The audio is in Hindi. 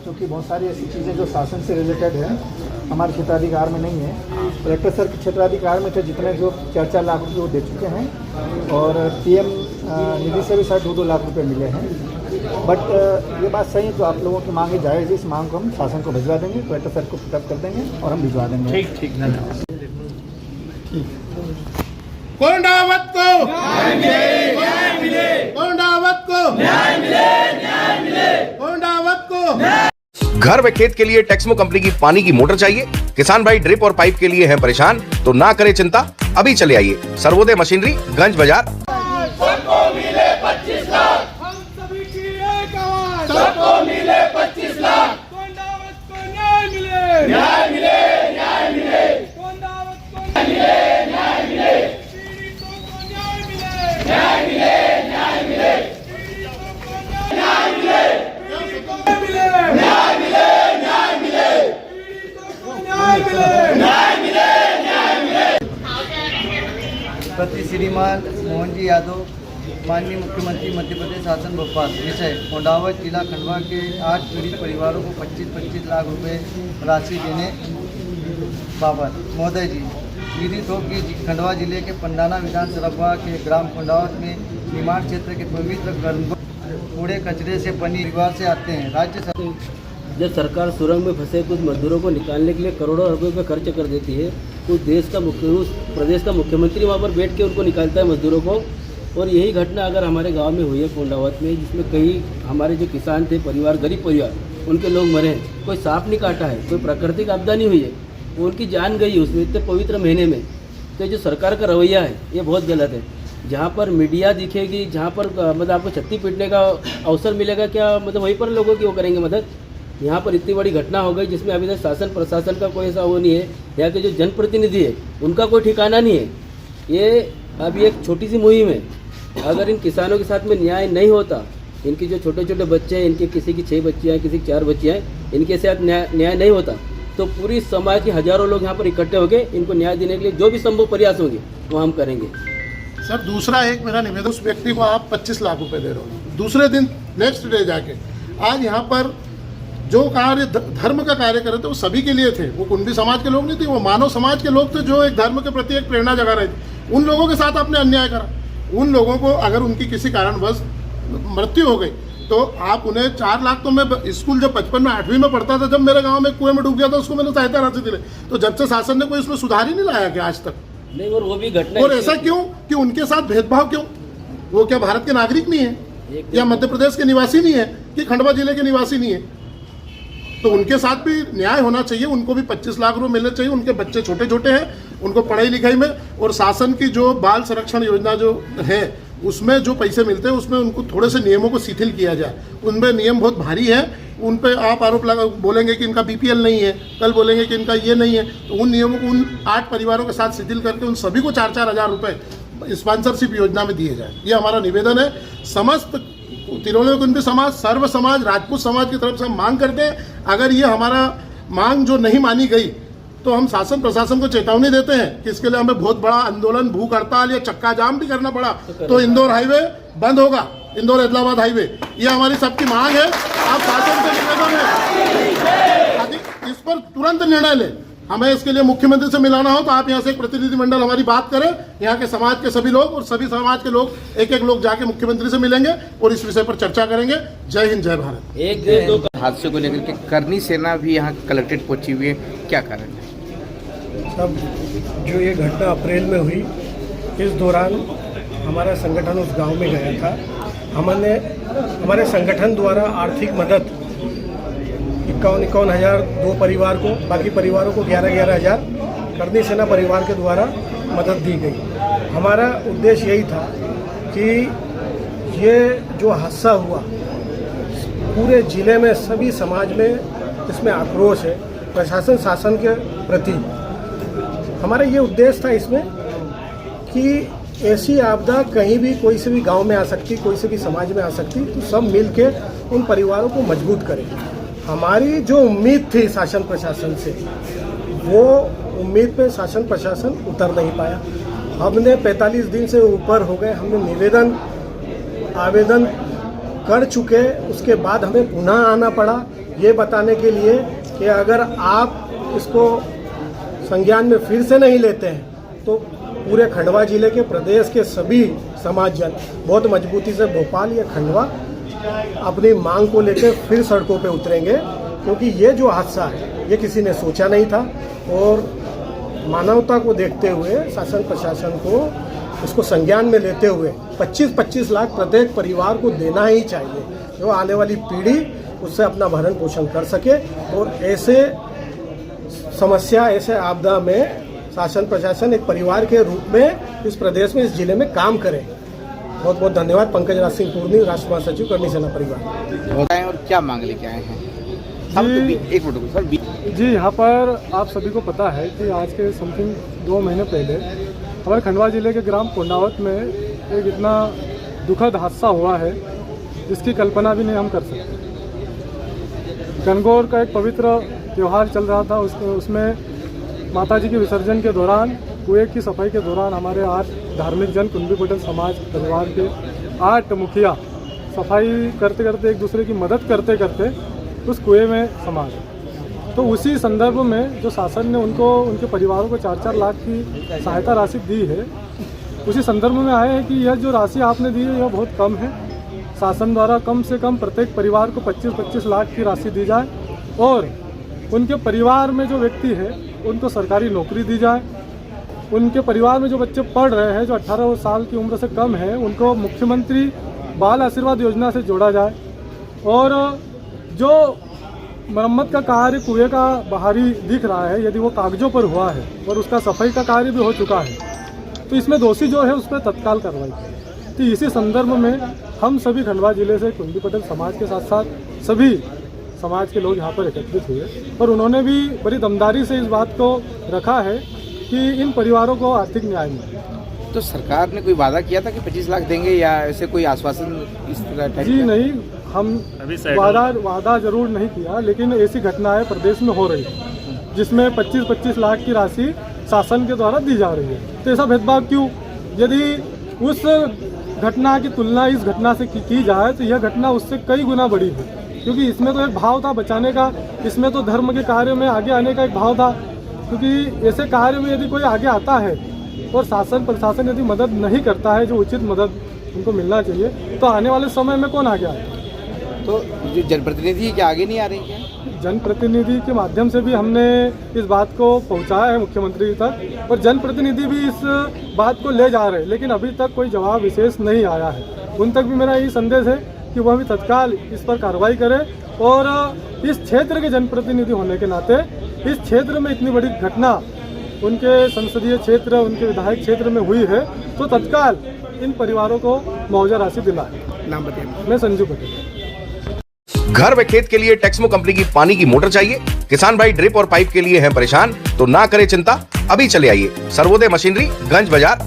क्योंकि बहुत सारी ऐसी चीज़ें जो शासन से रिलेटेड है हमारे क्षेत्राधिकार में नहीं है। कलेक्टर सर के क्षेत्राधिकार में थे, जितने जो 4-4 लाख रुपये वो दे चुके हैं और PM निधि से भी शायद 2-2 लाख रुपये मिले हैं। बट ये बात सही है, जो आप लोगों की मांग है जायज़, इस मांग को हम शासन को भिजवा देंगे, कलेक्टर सर को पिकअप कर देंगे और हम भिजवा देंगे। ठीक धन्यवाद। कोंडावत को न्याय मिले, न्याय मिले। कोंडावत को न्याय मिले, न्याय मिले। कोंडावत को घर व खेत के लिए टेक्समो कंपनी की पानी की मोटर चाहिए? किसान भाई ड्रिप और पाइप के लिए हैं परेशान? तो ना करें चिंता, अभी चले आइए सर्वोदय मशीनरी, गंज बाजार। सबको मिले 25 लाख, हम सभी की एक आवाज। सबको मिले 25 लाख, कोंडावत को न्याय मिले, न्याय मिले, न्याय मिले। कोंडावत को न्याय मिले, न्याय मिले। पीड़ितों को न्याय मिले, न्याय मिले, न्याय मिले। पीड़ितों को न्याय मिले, पीड़ितों को मिले, न्याय मिले, न्याय मिले। पीड़ितों को न्याय मिले, न्याय मिले, न्याय मिले। प्रति श्रीमान मोहन जी यादव, माननीय मुख्यमंत्री मध्य प्रदेश शासन भोपाल। विषय कोंडावत जिला खंडवा के 8 पीड़ित परिवारों को 25-25 लाख रुपए राशि देने बाबत। महोदय जी, विदित हो कि खंडवा जिले के पंडाना विधानसभा के ग्राम कोंडावत में निर्माण क्षेत्र के पवित्र कूड़े कचरे से बनी परिवार से आते हैं। राज्य सरकार जब सरकार सुरंग में फंसे कुछ मजदूरों को निकालने के लिए करोड़ों रुपए का खर्च कर देती है, तो प्रदेश का मुख्यमंत्री वहाँ पर बैठ के उनको निकालता है मजदूरों को। और यही घटना अगर हमारे गांव में हुई है कोंडावत में, जिसमें कई हमारे जो किसान थे, परिवार, गरीब परिवार, उनके लोग मरे हैं। कोई सांप नहीं काटा है, कोई प्राकृतिक आपदा नहीं हुई है, उनकी जान गई उसमें इतने पवित्र महीने में। तो जो सरकार का रवैया है ये बहुत गलत है। जहाँ पर मीडिया दिखेगी, जहाँ पर मतलब आपको छत्ती पीटने का अवसर मिलेगा, क्या मतलब वहीं पर लोगों की वो करेंगे मदद। यहाँ पर इतनी बड़ी घटना हो गई जिसमें अभी तक शासन प्रशासन का कोई ऐसा वो नहीं है, यहाँ के जो जनप्रतिनिधि है उनका कोई ठिकाना नहीं है। ये अभी एक छोटी सी मुहिम है। अगर इन किसानों के साथ में न्याय नहीं होता, इनके जो छोटे छोटे बच्चे हैं, इनके किसी की 6 बच्चियाँ हैं, किसी की 4 बच्चियाँ हैं, इनके साथ न्याय नहीं होता, तो पूरी समाज के हजारों लोग यहाँ पर इकट्ठे होकर इनको न्याय देने के लिए जो भी संभव प्रयास होंगे वो हम करेंगे। सर, दूसरा एक मेरा निवेदन, उस व्यक्ति को आप 25 लाख रुपए दे रहे हो, दूसरे दिन नेक्स्ट डे जाके आज यहाँ पर जो कार्य धर्म का कार्य कर रहे थे वो सभी के लिए थे। वो कुंडी समाज के लोग नहीं थे, वो मानव समाज के लोग थे जो एक धर्म के प्रति एक प्रेरणा जगा रहे थे। उन लोगों के साथ आपने अन्याय करा। उन लोगों को अगर उनकी किसी कारणवश मृत्यु हो गई तो आप उन्हें 4 लाख, तो मैं स्कूल जब 55 में 8वीं में पढ़ता था, जब मेरे गांव में कुएं में डूब गया था, उसको मैंने सहायता राशि दी। तो जब से शासन ने कोई उसमें सुधार ही नहीं लाया क्या आज तक? नहीं, और वो भी घटना, और ऐसा क्यों कि उनके साथ भेदभाव क्यों? वो क्या भारत के नागरिक नहीं है, या मध्य प्रदेश के निवासी नहीं है, कि खंडवा जिले के निवासी नहीं है? तो उनके साथ भी न्याय होना चाहिए। उनको भी 25 लाख रुपए मिलने चाहिए। उनके बच्चे छोटे छोटे हैं, उनको पढ़ाई लिखाई में, और शासन की जो बाल संरक्षण योजना जो है उसमें जो पैसे मिलते हैं उसमें उनको थोड़े से नियमों को शिथिल किया जाए। उनमें नियम बहुत भारी है, उन पे आप आरोप लगा बोलेंगे कि इनका BPL नहीं है, कल बोलेंगे कि इनका ये नहीं है। तो उन नियमों को उन 8 परिवारों के साथ शिथिल करके उन सभी को 4-4 हज़ार रुपये स्पॉन्सरशिप योजना में दिए जाए। ये हमारा निवेदन है। समस्त तिरोले कुंडी समाज, सर्व समाज, राजपूत समाज की तरफ से हम मांग करते हैं। अगर ये हमारा मांग जो नहीं मानी गई तो हम शासन प्रशासन को चेतावनी देते हैं कि इसके लिए हमें बहुत बड़ा आंदोलन, भूख हड़ताल या चक्का जाम भी करना पड़ा तो इंदौर हाईवे बंद होगा, इंदौर हैदराबाद हाईवे। ये हमारी सबकी मांग है। आप शासन से निवेदन है इस पर तुरंत निर्णय लें। हमें इसके लिए मुख्यमंत्री से मिलाना हो तो आप यहाँ से एक प्रतिनिधिमंडल हमारी बात करें, यहाँ के समाज के सभी लोग, और सभी समाज के लोग एक लोग जाके मुख्यमंत्री से मिलेंगे और इस विषय पर चर्चा करेंगे। जय हिंद, जय भारत। एक देश दो हादसे को लेकर के करनी सेना भी यहाँ कलेक्ट्रेट पहुंची हुई है, क्या कारण है? सब जो ये घटना अप्रैल में हुई, इस दौरान हमारा संगठन उस गांव में गया था। हमने हमारे संगठन द्वारा आर्थिक मदद 51 हज़ार 2 परिवार को, बाकी परिवारों को 11 हज़ार करनी सेना परिवार के द्वारा मदद दी गई। हमारा उद्देश्य यही था कि ये जो हादसा हुआ पूरे ज़िले में, सभी समाज में इसमें आक्रोश है प्रशासन शासन के प्रति। हमारा ये उद्देश्य था इसमें कि ऐसी आपदा कहीं भी, कोई से भी गांव में आ सकती, कोई से भी समाज में आ सकती, तो सब मिल के उन परिवारों को मजबूत करें। हमारी जो उम्मीद थी शासन प्रशासन से, वो उम्मीद पे शासन प्रशासन उतर नहीं पाया। हमने 45 दिन से ऊपर हो गए, हमने आवेदन कर चुके, उसके बाद हमें पुनः आना पड़ा ये बताने के लिए कि अगर आप इसको संज्ञान में फिर से नहीं लेते हैं तो पूरे खंडवा जिले के प्रदेश के सभी समाजजन बहुत मजबूती से भोपाल या खंडवा अपनी मांग को लेकर फिर सड़कों पे उतरेंगे, क्योंकि ये जो हादसा है ये किसी ने सोचा नहीं था और मानवता को देखते हुए शासन प्रशासन को इसको संज्ञान में लेते हुए 25-25 लाख प्रत्येक परिवार को देना ही चाहिए, जो आने वाली पीढ़ी उससे अपना भरण पोषण कर सके और ऐसे समस्या, ऐसे आपदा में शासन प्रशासन एक परिवार के रूप में इस प्रदेश में, इस जिले में काम करे। बहुत बहुत धन्यवाद। पंकज राज सिंह पूर्णी, राष्ट्र महासचिव करनी सेना परिवार। और क्या मांग लेके आए हैं? एक मिनट सर। जी, यहाँ पर आप सभी को पता है कि आज के समथिंग 2 महीने पहले हमारे खंडवा जिले के ग्राम कोंडावत में एक इतना दुखद हादसा हुआ है जिसकी कल्पना भी नहीं हम कर सकते। गणगौर का एक पवित्र त्यौहार चल रहा था, उसमें माताजी के विसर्जन के दौरान, कुएं की सफाई के दौरान हमारे 8 धार्मिक जन, कुंभी पटेल समाज परिवार के 8 मुखिया सफाई करते करते, एक दूसरे की मदद करते करते उस कुएं में समा गए। तो उसी संदर्भ में जो शासन ने उनको, उनके परिवारों को 4-4 लाख की सहायता राशि दी है, उसी संदर्भ में आए हैं कि यह जो राशि आपने दी है यह बहुत कम है। शासन द्वारा कम से कम प्रत्येक परिवार को 25-25 लाख की राशि दी जाए और उनके परिवार में जो व्यक्ति है उनको सरकारी नौकरी दी जाए। उनके परिवार में जो बच्चे पढ़ रहे हैं, जो 18 साल की उम्र से कम है, उनको मुख्यमंत्री बाल आशीर्वाद योजना से जोड़ा जाए और जो मरम्मत का कार्य कुएं का बाहरी दिख रहा है, यदि वो कागजों पर हुआ है और उसका सफाई का कार्य भी हो चुका है, तो इसमें दोषी जो है उस पर तत्काल कार्रवाई करें। तो इसी संदर्भ में हम सभी खंडवा जिले से कुंभी पटेल समाज के साथ साथ सभी समाज के लोग यहाँ पर एकत्रित हुए और उन्होंने भी बड़ी दमदारी से इस बात को रखा है कि इन परिवारों को आर्थिक न्याय मिले। तो सरकार ने कोई वादा किया था कि 25 लाख देंगे या ऐसे कोई आश्वासन इस तरह? जी नहीं, हम वादा जरूर नहीं किया, लेकिन ऐसी घटनाएं प्रदेश में हो रही है जिसमें 25-25 लाख की राशि शासन के द्वारा दी जा रही है। तो ऐसा भेदभाव क्यों? यदि उस घटना की तुलना इस घटना से की जाए तो यह घटना उससे कई गुना बड़ी है, क्योंकि इसमें तो एक भाव था बचाने का, इसमें तो धर्म के कार्य में आगे आने का एक भाव था। क्योंकि ऐसे कार्य में यदि कोई आगे आता है और शासन प्रशासन यदि मदद नहीं करता है, जो उचित मदद उनको मिलना चाहिए, तो आने वाले समय में कौन आगे आएगा? तो जो जनप्रतिनिधि क्या आगे नहीं आ रही है? जनप्रतिनिधि के माध्यम से भी हमने इस बात को पहुंचाया है मुख्यमंत्री तक और जनप्रतिनिधि भी इस बात को ले जा रहे हैं, लेकिन अभी तक कोई जवाब विशेष नहीं आया है। उन तक भी मेरा यही संदेश है कि वह भी तत्काल इस पर कार्रवाई करे और इस क्षेत्र के जनप्रतिनिधि होने के नाते इस क्षेत्र में इतनी बड़ी घटना उनके संसदीय क्षेत्र, उनके विधायक क्षेत्र में हुई है, तो तत्काल इन परिवारों को मुआवजा राशि दिलाए। नाम बताइए। मैं संजू पटेल। घर व खेत के लिए टेक्समो कंपनी की पानी की मोटर चाहिए? किसान भाई ड्रिप और पाइप के लिए हैं परेशान? तो ना करें चिंता, अभी चले आइए सर्वोदय मशीनरी, गंज बाजार।